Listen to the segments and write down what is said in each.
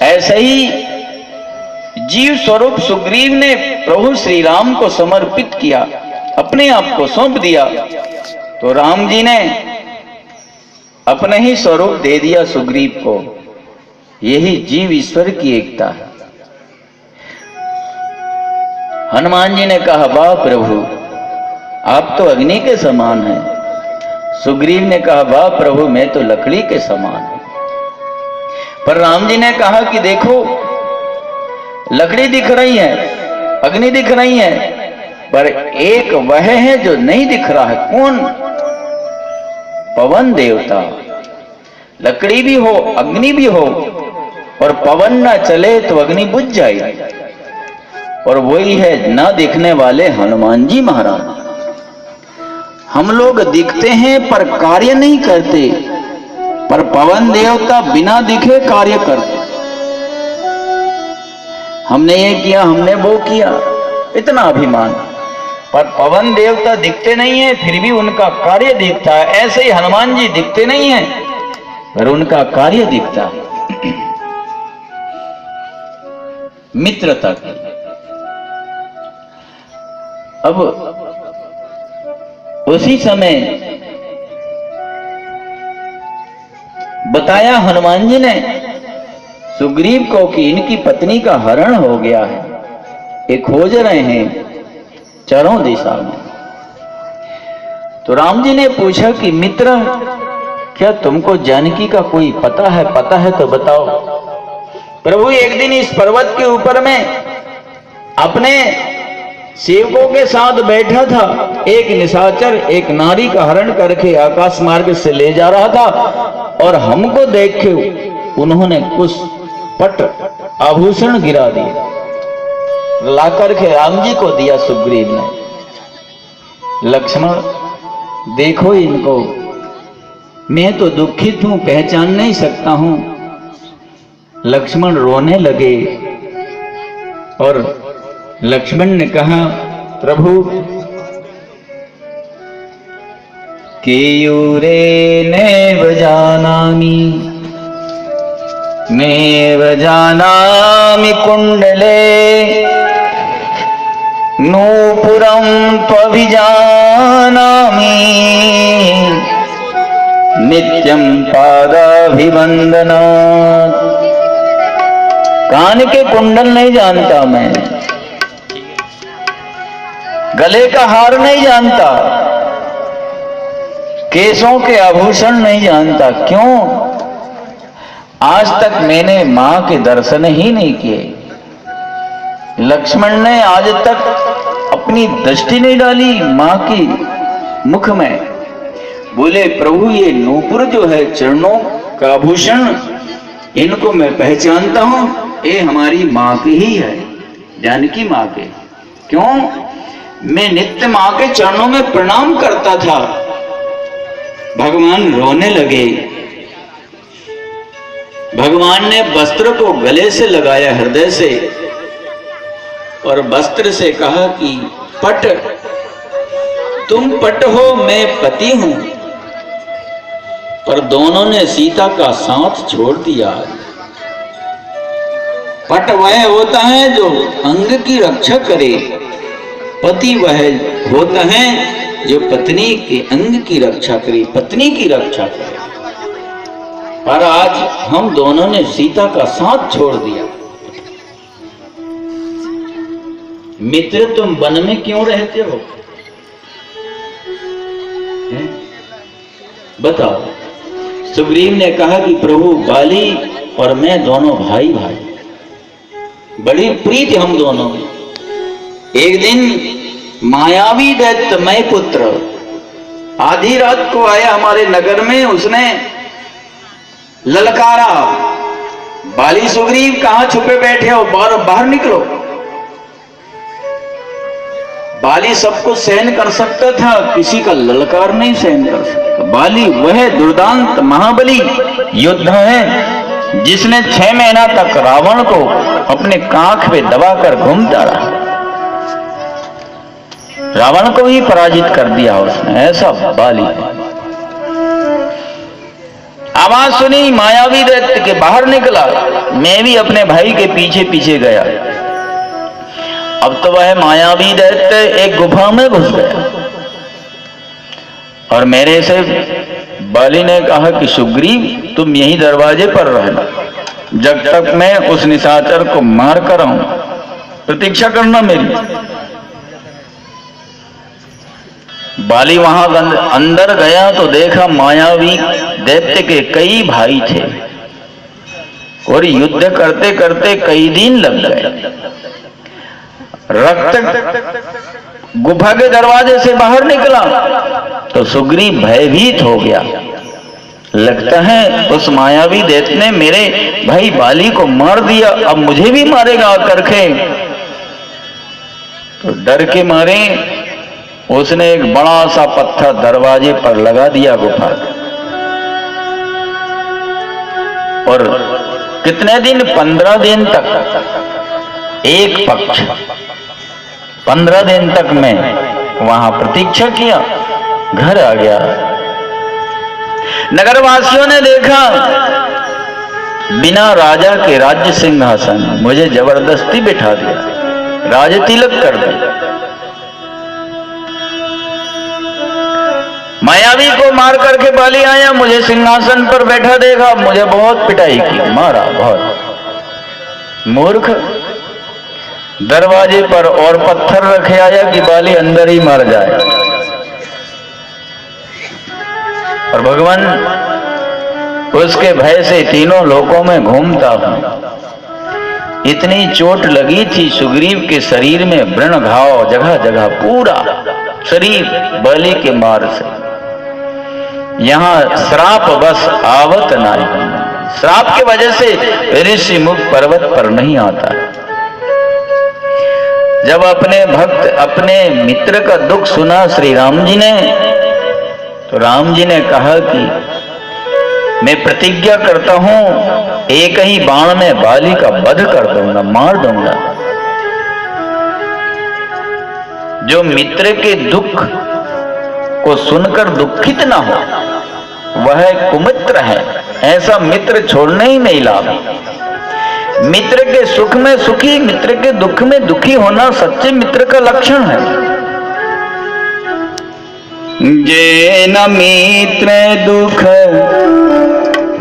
ऐसे ही जीव स्वरूप सुग्रीव ने प्रभु श्री राम को समर्पित किया, अपने आप को सौंप दिया, तो राम जी ने अपने ही स्वरूप दे दिया सुग्रीव को। यही जीव ईश्वर की एकता है। हनुमान जी ने कहा, वाह प्रभु, आप तो अग्नि के समान हैं। सुग्रीव ने कहा, वाह प्रभु, मैं तो लकड़ी के समान हूं। पर राम जी ने कहा कि देखो, लकड़ी दिख रही है, अग्नि दिख रही है, पर एक वह है जो नहीं दिख रहा है। कौन? पवन देवता। लकड़ी भी हो, अग्नि भी हो, और पवन ना चले तो अग्नि बुझ जाए। और वही है ना दिखने वाले हनुमान जी महाराज। हम लोग दिखते हैं पर कार्य नहीं करते, पर पवन देवता बिना दिखे कार्य करते। हमने ये किया, हमने वो किया, इतना अभिमान। पर पवन देवता दिखते नहीं है, फिर भी उनका कार्य दिखता है। ऐसे ही हनुमान जी दिखते नहीं है, पर उनका कार्य दिखता है। मित्रता की। अब उसी समय बताया हनुमान जी ने सुग्रीव को कि इनकी पत्नी का हरण हो गया है, ये खोज रहे हैं चारों दिशा में। तो राम जी ने पूछा कि मित्र, क्या तुमको जानकी का कोई पता है? पता है तो बताओ। प्रभु एक दिन इस पर्वत के ऊपर में अपने सेवकों के साथ बैठा था। एक निशाचर एक नारी का हरण करके आकाश मार्ग से ले जा रहा था, और हमको देख के उन्होंने कुछ पट आभूषण गिरा दिए, लाकर के राम जी को दिया सुग्रीव ने। लक्ष्मण देखो इनको, मैं तो दुखित हूं, पहचान नहीं सकता हूं। लक्ष्मण रोने लगे, और लक्ष्मण ने कहा, प्रभु केयूरे नैव जानामि, नैव जानामि कुंडले नूपुरं त्वभिजानामि, नित्यं पादाभिवंदनात्। कान के कुंडल नहीं जानता मैं, गले का हार नहीं जानता, केसों के आभूषण नहीं जानता। क्यों? आज तक मैंने मां के दर्शन ही नहीं किए। लक्ष्मण ने आज तक अपनी दृष्टि नहीं डाली मां की मुख में। बोले, प्रभु ये नूपुर जो है, चरणों का आभूषण, इनको मैं पहचानता हूं, ये हमारी मां की ही है, जानकी मां के। क्यों? मैं नित्य मां के चरणों में प्रणाम करता था। भगवान रोने लगे। भगवान ने वस्त्र को गले से लगाया, हृदय से, और वस्त्र से कहा कि पट, तुम पट हो, मैं पति हूं। पर दोनों ने सीता का साथ छोड़ दिया। पट वह होता है जो अंग की रक्षा करे, पति वह होता है जो पत्नी के अंग की रक्षा करे, पत्नी की रक्षा करे। पर आज हम दोनों ने सीता का साथ छोड़ दिया। मित्र, तुम वन में क्यों रहते हो? बताओ। सुग्रीव ने कहा कि प्रभु, बाली और मैं दोनों भाई भाई, बड़ी प्रीति हम दोनों में। एक दिन मायावी दैत्य मैं पुत्र आधी रात को आया हमारे नगर में। उसने ललकारा, बाली सुग्रीव कहां छुपे बैठे हो, बाहर निकलो। बाली सबको सहन कर सकता था, किसी का ललकार नहीं सहन कर सकता। बाली वह दुर्दांत महाबली योद्धा है जिसने 6 महीना तक रावण को अपने कांख पे दबाकर घूमता रहा। रावण को ही पराजित कर दिया उसने, ऐसा बाली। आवाज सुनी, मायावी दैत्य के बाहर निकला, मैं भी अपने भाई के पीछे पीछे गया। अब तो वह मायावी दैत्य एक गुफा में घुस गया और मेरे से बाली ने कहा कि सुग्रीव तुम यही दरवाजे पर रहना, जब तक मैं उस निशाचर को मार कर आऊं, प्रतीक्षा करना मेरी। बाली वहां अंदर गया तो देखा मायावी दैत्य के कई भाई थे और युद्ध करते करते कई दिन लग गए। रक्त गुफा के दरवाजे से बाहर निकला तो सुग्रीव भयभीत हो गया। लगता है उस मायावी दैत्य ने मेरे भाई बाली को मार दिया, अब मुझे भी मारेगा आकर के। तो डर के मारे उसने एक बड़ा सा पत्थर दरवाजे पर लगा दिया गुफा का। और कितने दिन? 15 दिन तक एक पक्ष, 15 दिन तक मैं वहां प्रतीक्षा किया, घर आ गया। नगरवासियों ने देखा बिना राजा के राज्य सिंहासन मुझे जबरदस्ती बिठा दिया, राज तिलक कर दिया। मायावी को मार करके बाली आया, मुझे सिंहासन पर बैठा देखा, मुझे बहुत पिटाई की, मारा बहुत। मूर्ख, दरवाजे पर और पत्थर रखे आया कि बाली अंदर ही मर जाए। और भगवान उसके भय से तीनों लोकों में घूमता हूं। इतनी चोट लगी थी सुग्रीव के शरीर में, व्रण घाव जगह जगह, पूरा शरीर बाली के मार से। यहाँ श्राप बस आवत नहीं, श्राप की वजह से ऋषि मुख पर्वत पर नहीं आता। जब अपने भक्त अपने मित्र का दुख सुना श्री राम जी ने, तो राम जी ने कहा कि मैं प्रतिज्ञा करता हूं एक ही बाण में बाली का वध कर दूंगा, मार दूंगा। जो मित्र के दुख को सुनकर दुखित ना हो वह कुमित्र है, ऐसा मित्र छोड़ने ही नहीं लाभ। मित्र के सुख में सुखी, मित्र के दुख में दुखी होना सच्चे मित्र का लक्षण है। जे न मित्र दुख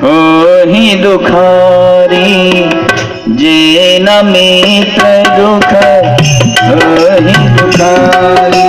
हो ही दुखारी, जे न मित्र दुख हो ही दुखारी।